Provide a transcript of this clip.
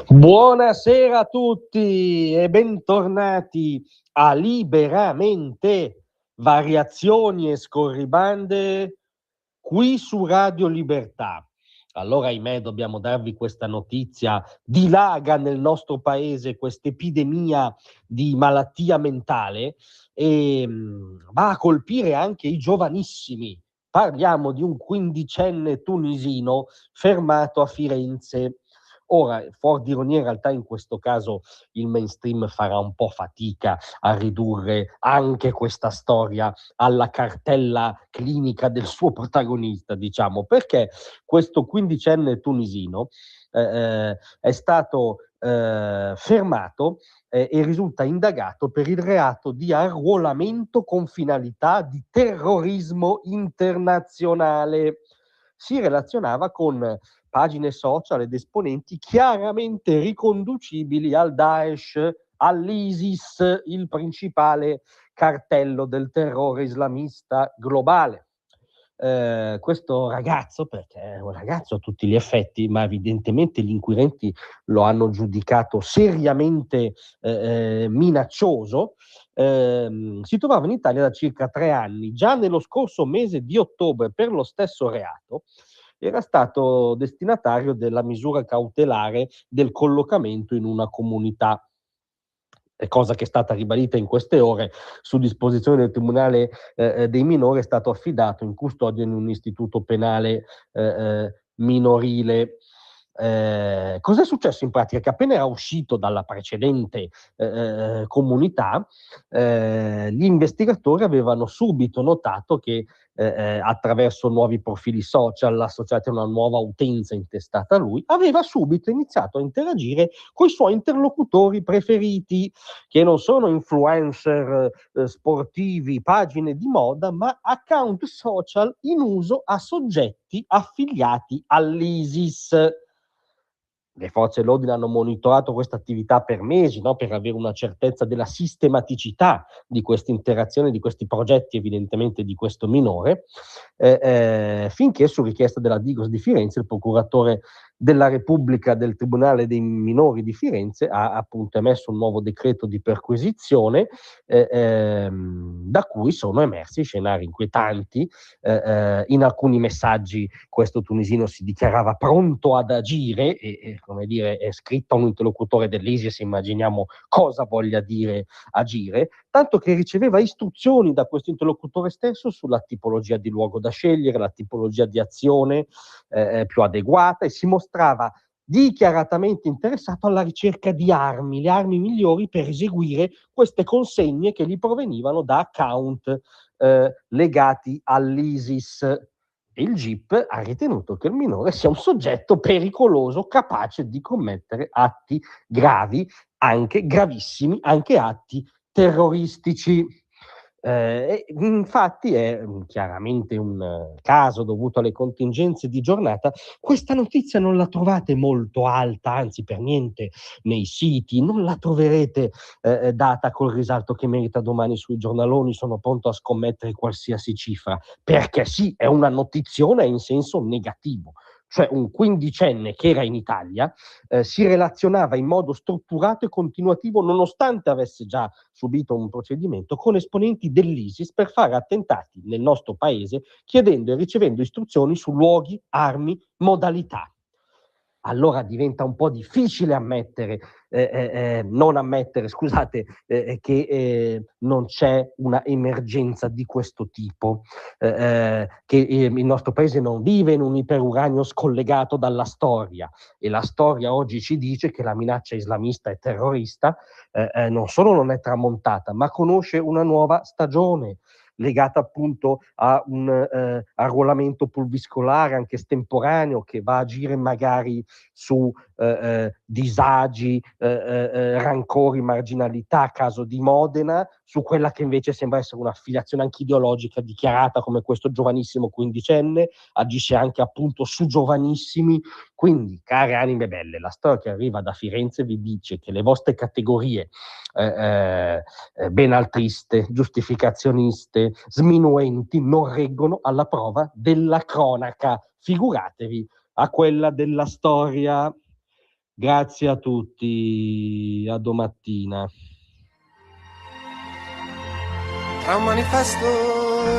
Buonasera a tutti e bentornati a Liberamente, variazioni e scorribande qui su Radio Libertà. Allora, ahimè, dobbiamo darvi questa notizia: dilaga nel nostro paese questa epidemia di malattia mentale e va a colpire anche i giovanissimi. Parliamo di un quindicenne tunisino fermato a Firenze. Ora, fuor di ironia, in realtà in questo caso il mainstream farà un po' fatica a ridurre anche questa storia alla cartella clinica del suo protagonista, diciamo, perché questo quindicenne tunisino è stato fermato e risulta indagato per il reato di arruolamento con finalità di terrorismo internazionale. Si relazionava con pagine social ed esponenti chiaramente riconducibili al Daesh, all'ISIS, il principale cartello del terrore islamista globale. Questo ragazzo, perché è un ragazzo a tutti gli effetti, ma evidentemente gli inquirenti lo hanno giudicato seriamente minaccioso, si trovava in Italia da circa 3 anni. Già nello scorso mese di ottobre, per lo stesso reato, era stato destinatario della misura cautelare del collocamento in una comunità, cosa che è stata ribadita in queste ore. Su disposizione del Tribunale dei minori è stato affidato in custodia in un istituto penale minorile. Cos'è successo in pratica? Che appena era uscito dalla precedente comunità, gli investigatori avevano subito notato che attraverso nuovi profili social associati a una nuova utenza intestata a lui, aveva subito iniziato a interagire con i suoi interlocutori preferiti, che non sono influencer sportivi, pagine di moda, ma account social in uso a soggetti affiliati all'ISIS. Le forze dell'ordine hanno monitorato questa attività per mesi, no? Per avere una certezza della sistematicità di questa interazione, di questi progetti, evidentemente di questo minore, finché su richiesta della Digos di Firenze il procuratore della Repubblica del Tribunale dei Minori di Firenze ha appunto emesso un nuovo decreto di perquisizione da cui sono emersi scenari inquietanti. In alcuni messaggi questo tunisino si dichiarava pronto ad agire e come dire, è scritto a un interlocutore dell'ISIS, immaginiamo cosa voglia dire agire, tanto che riceveva istruzioni da questo interlocutore stesso sulla tipologia di luogo da scegliere, la tipologia di azione più adeguata, e si mostrava dichiaratamente interessato alla ricerca di armi, le armi migliori per eseguire queste consegne che gli provenivano da account legati all'ISIS. Il GIP ha ritenuto che il minore sia un soggetto pericoloso, capace di commettere atti gravi, anche gravissimi, anche atti terroristici. Infatti è chiaramente un caso dovuto alle contingenze di giornata. Questa notizia non la trovate molto alta, anzi per niente nei siti, non la troverete data col risalto che merita domani sui giornaloni. Sono pronto a scommettere qualsiasi cifra, perché sì, è una notiziona in senso negativo. Cioè un quindicenne che era in Italia si relazionava in modo strutturato e continuativo, nonostante avesse già subito un procedimento, con esponenti dell'ISIS per fare attentati nel nostro paese, chiedendo e ricevendo istruzioni su luoghi, armi, modalità. Allora diventa un po' difficile non ammettere, scusate, che non c'è una emergenza di questo tipo, che il nostro paese non vive in un iperuranio scollegato dalla storia, e la storia oggi ci dice che la minaccia islamista e terrorista non solo non è tramontata, ma conosce una nuova stagione, legata appunto a un arruolamento pulviscolare anche estemporaneo, che va a agire magari su disagi, rancori, marginalità, caso di Modena, su quella che invece sembra essere un'affiliazione anche ideologica dichiarata, come questo giovanissimo quindicenne, agisce anche appunto su giovanissimi. Quindi, care anime belle, la storia che arriva da Firenze vi dice che le vostre categorie benaltriste, giustificazioniste, sminuenti non reggono alla prova della cronaca, figuratevi a quella della storia. Grazie a tutti, a domattina. Tra un manifesto